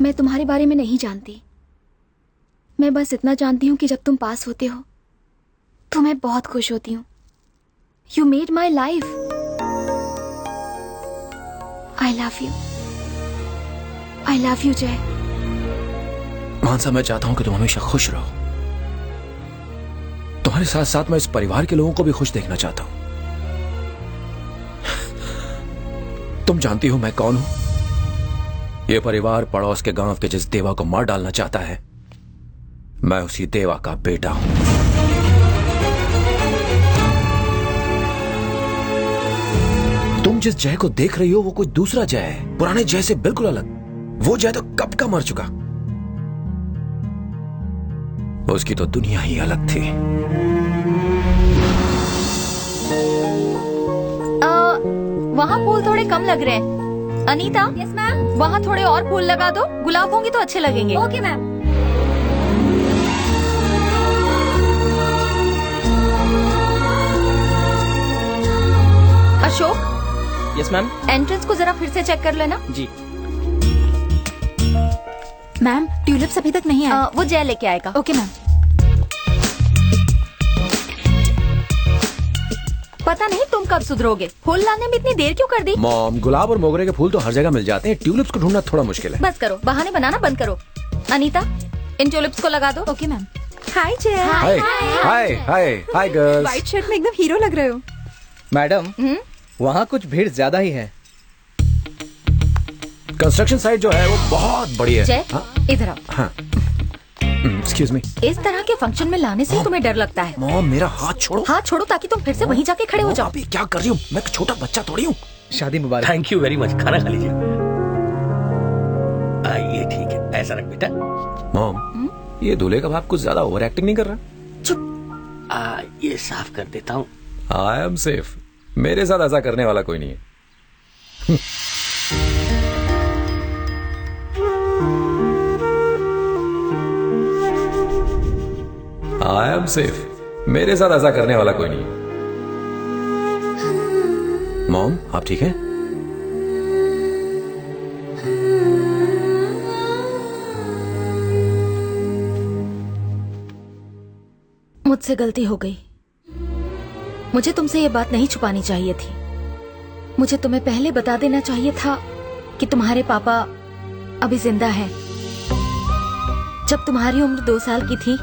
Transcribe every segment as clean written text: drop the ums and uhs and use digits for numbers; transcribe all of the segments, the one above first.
मैं तुम्हारे बारे में नहीं जानती। मैं बस इतना जानती हूँ कि जब तुम पास होते हो तो मैं बहुत खुश होती हूँ। You made my life. I love you. I love you जय। मानसा, मैं चाहता हूं कि तुम हमेशा खुश रहो। तुम्हारे साथ साथ मैं इस परिवार के लोगों को भी खुश देखना चाहता हूं। तुम जानती हो मैं कौन हूं? यह परिवार पड़ोस के गांव के जिस देवा को मार डालना चाहता है, मैं उसी देवा का बेटा हूं। तुम जिस जय को देख रही हो वो कोई दूसरा जय है, पुराने जय से बिल्कुल अलग। वो जय तो कब का मर चुका। उसकी तो दुनिया ही अलग थी। वहाँ फूल थोड़े कम लग रहे हैं। अनीता। Yes ma'am. वहाँ थोड़े और फूल लगा दो, गुलाब होंगे तो अच्छे लगेंगे। Okay ma'am. Ashok. Yes ma'am. Entrance को जरा फिर से चेक कर लेना। जी मैम, ट्यूलिप्स अभी तक नहीं आए। वो जय लेके आएगा। Okay ma'am. पता नहीं तुम कब सुधरोगे। फूल लाने में इतनी देर क्यों कर दी? मॉम, गुलाब और मोगरे के फूल तो हर जगह मिल जाते हैं, ट्यूलिप्स को ढूंढना थोड़ा मुश्किल है। बस करो, बहाने बनाना बंद करो। अनीता, इन ट्यूलिप्स को लगा दो। Okay ma'am. Hi Jay. Hi hi hi hi girls. White shirt में एकदम हीरो लग रहे हो। मैडम, वहाँ कुछ भीड़ ज्यादा ही है। कंस्ट्रक्शन साइट जो है वो बहुत बड़ी है। जय, इधर आओ। हाँ। Excuse me. इस तरह के फंक्शन में लाने से तुम्हें डर लगता है। मॉम, मेरा हाथ छोड़ो। हाथ छोड़ो ताकि तुम फिर से वहीं जाके खड़े हो जाओ। आप ये क्या कर रही हो? मैं एक छोटा बच्चा थोड़ी हूँ। शादी मुबारक। Thank you very much. खाना खा लीजिए। ये ठीक है, ऐसा रख बेटा। मॉम, ये दूल्हे का बाप कुछ ज्यादा ओवर एक्टिंग नहीं कर रहा? चुप। ये साफ कर देता हूँ। I am safe. मेरे साथ ऐसा करने वाला कोई नहीं है। I am safe. मेरे साथ ऐसा करने वाला कोई नहीं है। मॉम, आप ठीक हैं? मुझसे गलती हो गई। मुझे तुमसे ये बात नहीं छुपानी चाहिए थी। मुझे तुम्हें पहले बता देना चाहिए था कि तुम्हारे पापा अभी जिंदा हैं। जब तुम्हारी उम्र 2 साल की थी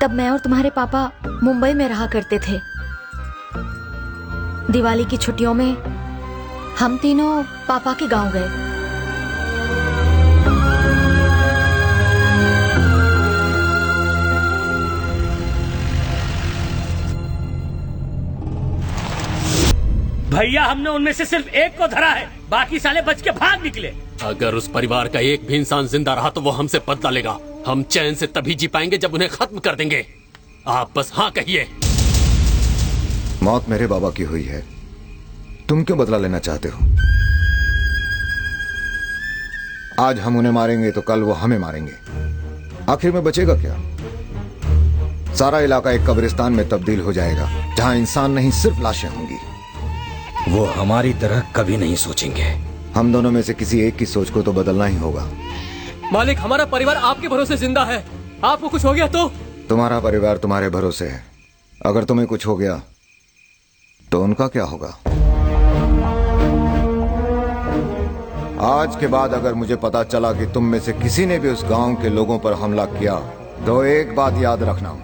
तब मैं और तुम्हारे पापा मुंबई में रहा करते थे। दिवाली की छुट्टियों में हम तीनों पापा के गांव गए। भैया, हमने उनमें से सिर्फ एक को धरा है, बाकी साले बच के भाग निकले। अगर उस परिवार का एक भी इंसान जिंदा रहा तो वो हमसे बदला लेगा। हम चैन से तभी जी पाएंगे जब उन्हें खत्म कर देंगे। आप बस हाँ कहिए। मौत मेरे बाबा की हुई है, तुम क्यों बदला लेना चाहते हो? आज हम उन्हें मारेंगे तो कल वो हमें मारेंगे। आखिर में बचेगा क्या? सारा इलाका एक कब्रिस्तान में तब्दील हो जाएगा जहां इंसान नहीं सिर्फ लाशें होंगी। वो हमारी तरह कभी नहीं सोचेंगे। हम दोनों में से किसी एक की सोच को तो बदलना ही होगा। मालिक, हमारा परिवार आपके भरोसे जिंदा है। आपको कुछ हो गया तो? तुम्हारा परिवार तुम्हारे भरोसे है। अगर तुम्हें कुछ हो गया तो उनका क्या होगा? आज के बाद अगर मुझे पता चला कि तुम में से किसी ने भी उस गांव के लोगों पर हमला किया तो एक बात याद रखना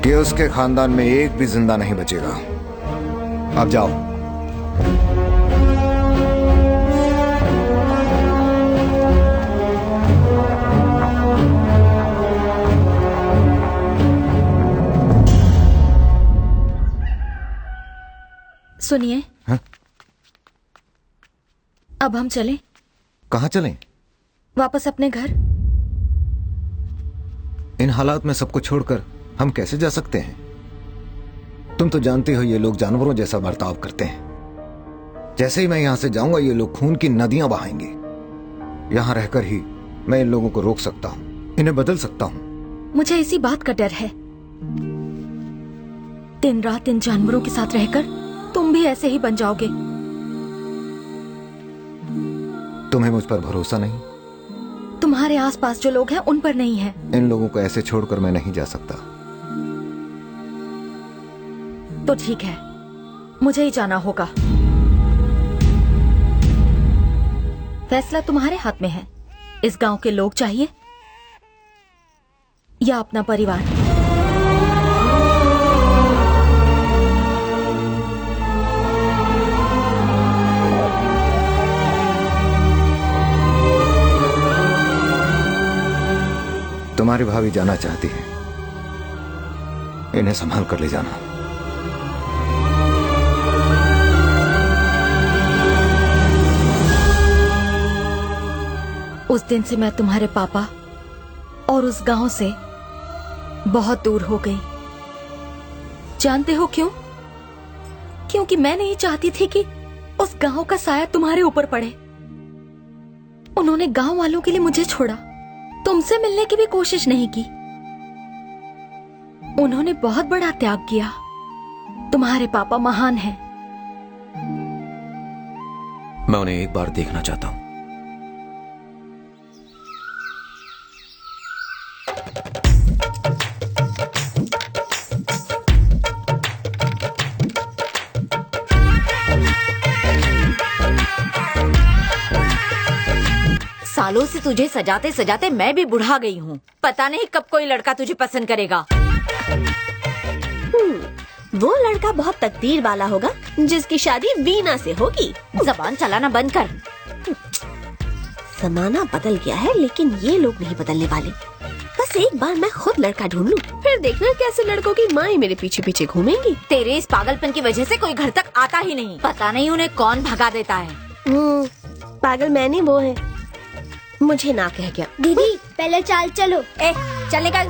कि उसके खानदान में एक भी जिंदा नहीं बचेगा। अब जाओ। सुनिए। हाँ? अब हम चलें? कहाँ चलें? वापस अपने घर। इन हालात में सबको छोड़कर हम कैसे जा सकते हैं? तुम तो जानती हो ये लोग जानवरों जैसा बर्ताव करते हैं। जैसे ही मैं यहां से जाऊंगा ये लोग खून की नदियां बहाएंगे। यहां रहकर ही मैं इन लोगों को रोक सकता हूं, इन्हें बदल सकता हूं। मुझे इसी बात का डर है। दिन रात इन जानवरों के साथ रहकर तुम भी ऐसे ही बन जाओगे। तुम्हें मुझ पर भरोसा नहीं? तुम्हारे आसपास जो लोग हैं उन पर नहीं है। इन लोगों को ऐसे छोड़कर मैं नहीं जा सकता। तो ठीक है, मुझे ही जाना होगा। फैसला तुम्हारे हाथ में है। इस गांव के लोग चाहिए या अपना परिवार? तुम्हारी भाभी जाना चाहती है, इन्हें संभाल कर ले जाना। उस दिन से मैं तुम्हारे पापा और उस गांव से बहुत दूर हो गई। जानते हो क्यों? क्योंकि मैं नहीं चाहती थी कि उस गांव का साया तुम्हारे ऊपर पड़े। उन्होंने गांव वालों के लिए मुझे छोड़ा, तुमसे मिलने की भी कोशिश नहीं की। उन्होंने बहुत बड़ा त्याग किया। तुम्हारे पापा महान हैं। मैं उन्हें एक बार देखना चाहता हूं। सालों से तुझे सजाते सजाते मैं भी बुढ़ा गई हूँ। पता नहीं कब कोई लड़का तुझे पसंद करेगा। वो लड़का बहुत तकदीर वाला होगा जिसकी शादी वीना से होगी। जबान चलाना बंद कर। जमाना बदल गया है लेकिन ये लोग नहीं बदलने वाले। बस एक बार मैं खुद लड़का ढूंढ लूं, फिर देखना कैसे लड़कों की माएं मेरे पीछे पीछे घूमेंगी। तेरे इस पागलपन की वजह से कोई घर तक आता ही नहीं। पता नहीं उन्हें कौन भगा देता है। पागल मैंने, वो है मुझे ना कह गया। दीदी पहले चाल चलो। ए, चल निकल।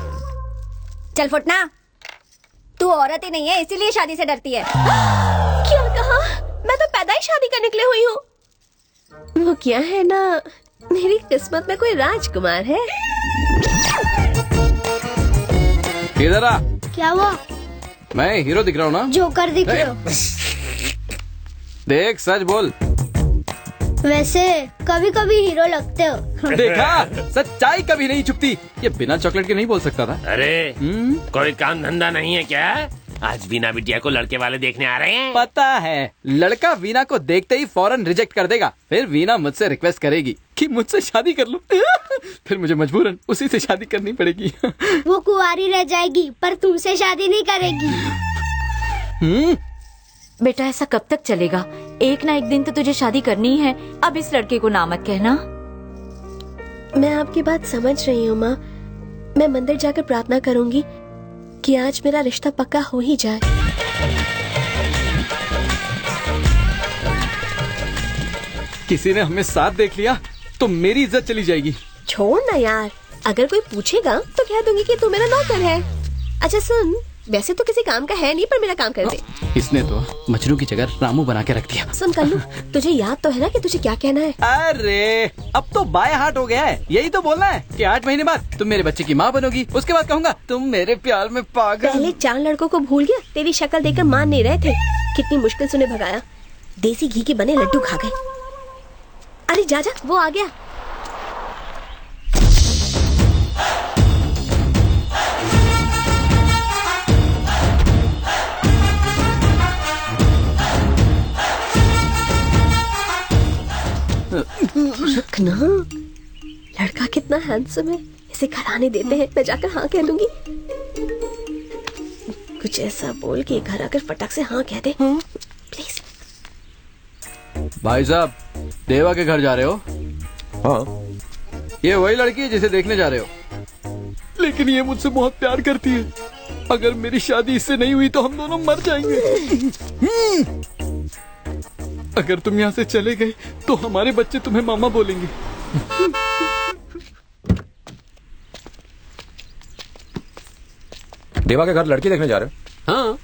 चल फुटना। तू औरत ही नहीं है इसीलिए शादी से डरती है। क्या कहा? मैं तो पैदा ही शादी कर निकले हुई हूँ। वो क्या है ना, मेरी किस्मत में कोई राजकुमार है। इधर आ। क्या हुआ? मैं हीरो दिख रहा हूँ ना? जोकर दिख रहे हो। देख सच बोल। वैसे कभी कभी हीरो लगते हो। देखा, सच्चाई कभी नहीं छुपती। ये बिना चॉकलेट के नहीं बोल सकता था। अरे कोई काम धंधा नहीं है क्या? आज वीना बिटिया को लड़के वाले देखने आ रहे हैं। पता है, लड़का वीना को देखते ही फौरन रिजेक्ट कर देगा। फिर वीना मुझसे रिक्वेस्ट करेगी कि मुझसे शादी कर लो। फिर मुझे मजबूरन उसी से शादी करनी पड़ेगी। वो कुंवारी रह जाएगी पर तुमसे शादी नहीं करेगी। बेटा ऐसा कब तक चलेगा? एक ना एक दिन तो तुझे शादी करनी ही है। अब इस लड़के को ना मत कहना। मैं आपकी बात समझ रही हूँ माँ। मैं मंदिर जाकर प्रार्थना करूंगी कि आज मेरा रिश्ता पक्का हो ही जाए। किसी ने हमें साथ देख लिया तो मेरी इज्जत चली जाएगी। छोड़ ना यार, अगर कोई पूछेगा तो कह दूंगी कि तू मेरा नौकर है। अच्छा सुन, वैसे तो किसी काम का है नहीं पर मेरा काम कर दे। इसने तो मजनू की जगह रामू बना के रख दिया। सुन कल्लू, तुझे याद तो है ना कि तुझे क्या कहना है? अरे अब तो बाएं हाथ हो गया है। यही तो बोलना है कि 8 महीने बाद तुम मेरे बच्चे की माँ बनोगी। उसके बाद कहूँगा तुम मेरे प्यार में पागल। पहले 4 लड़कों को भूल गया, तेरी शक्ल देखकर मान नहीं रहे थे। कितनी मुश्किल से उन्हें भगाया। देसी घी के बने लड्डू खा गए। अरे जा जा, वो आ गया। रखना, लड़का कितना हैंडसम है। इसे घर आने देते हैं, मैं जाकर हाँ कह दूंगी। कुछ ऐसा बोल के घर आकर फटाक से हाँ कह दे प्लीज। भाई साहब, देवा के घर जा रहे हो? हाँ। ये वही लड़की है जिसे देखने जा रहे हो? लेकिन ये मुझसे बहुत प्यार करती है। अगर मेरी शादी इससे नहीं हुई तो हम दोनों मर जाएंगे। अगर तुम यहाँ से चले गए तो हमारे बच्चे तुम्हें मामा बोलेंगे। देवा के घर लड़की देखने जा रहे हो? हाँ।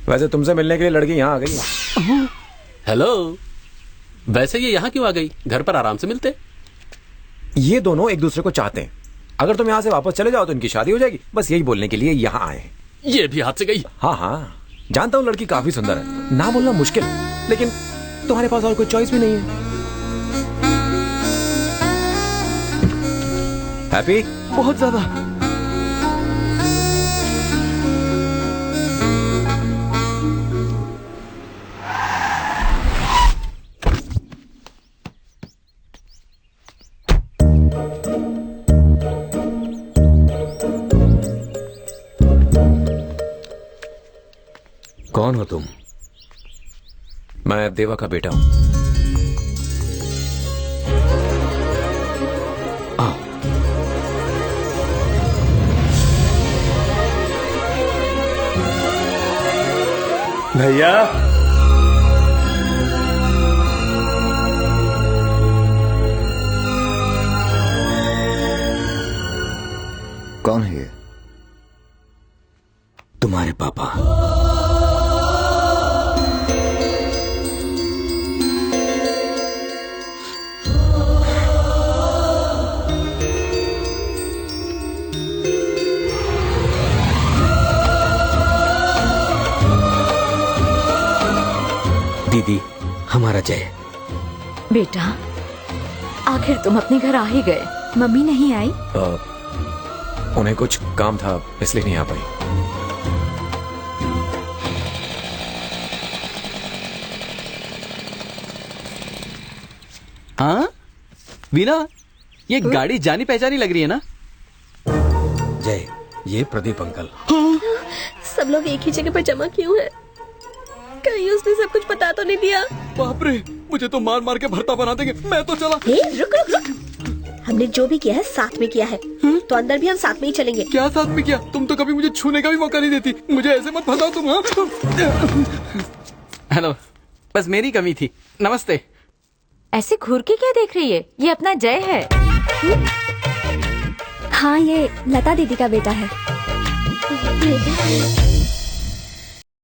वैसे तुमसे मिलने के लिए लड़की यहाँ आ गई है। हेलो। वैसे ये यहाँ क्यों आ गई? घर पर आराम से मिलते। ये दोनों एक दूसरे को चाहते हैं। अगर तुम यहाँ से वापस चले जाओ तो इनकी शादी हो जाएगी। बस यही बोलने के लिए यहाँ आए हैं। ये भी हाथ से गई। हाँ हाँ, जानता हूँ लड़की काफी सुंदर है, ना बोलना मुश्किल, लेकिन तुम्हारे पास और कोई चॉइस भी नहीं है। हैप्पी? बहुत ज्यादा। कौन हो तुम? मैं देवा का बेटा हूं। भैया, कौन है ये? तुम्हारे पापा। दीदी, हमारा जय। बेटा, आखिर तुम अपने घर आ ही गए। मम्मी नहीं आई? उन्हें कुछ काम था इसलिए नहीं आ पाई। हाँ वीना, ये गाड़ी जानी पहचानी लग रही है ना? जय, ये प्रदीप अंकल। सब लोग एक ही जगह पर जमा क्यों हैं? कहीं उसने सब कुछ बता तो नहीं दिया? बाप रे, मुझे तो मार मार के भरता बना देंगे। मैं तो चला। रुक रुक रुक, हमने जो भी किया है साथ में किया है, तो अंदर भी हम साथ में ही चलेंगे। क्या साथ में किया? तुम तो कभी मुझे छूने का भी मौका नहीं देती। मुझे ऐसे मत फंसाओ तुम। हाँ? हेलो, बस मेरी कमी थी। नमस्ते। ऐसे घूर के क्या देख रही है? ये अपना जय है। हाँ, ये लता दीदी का बेटा है।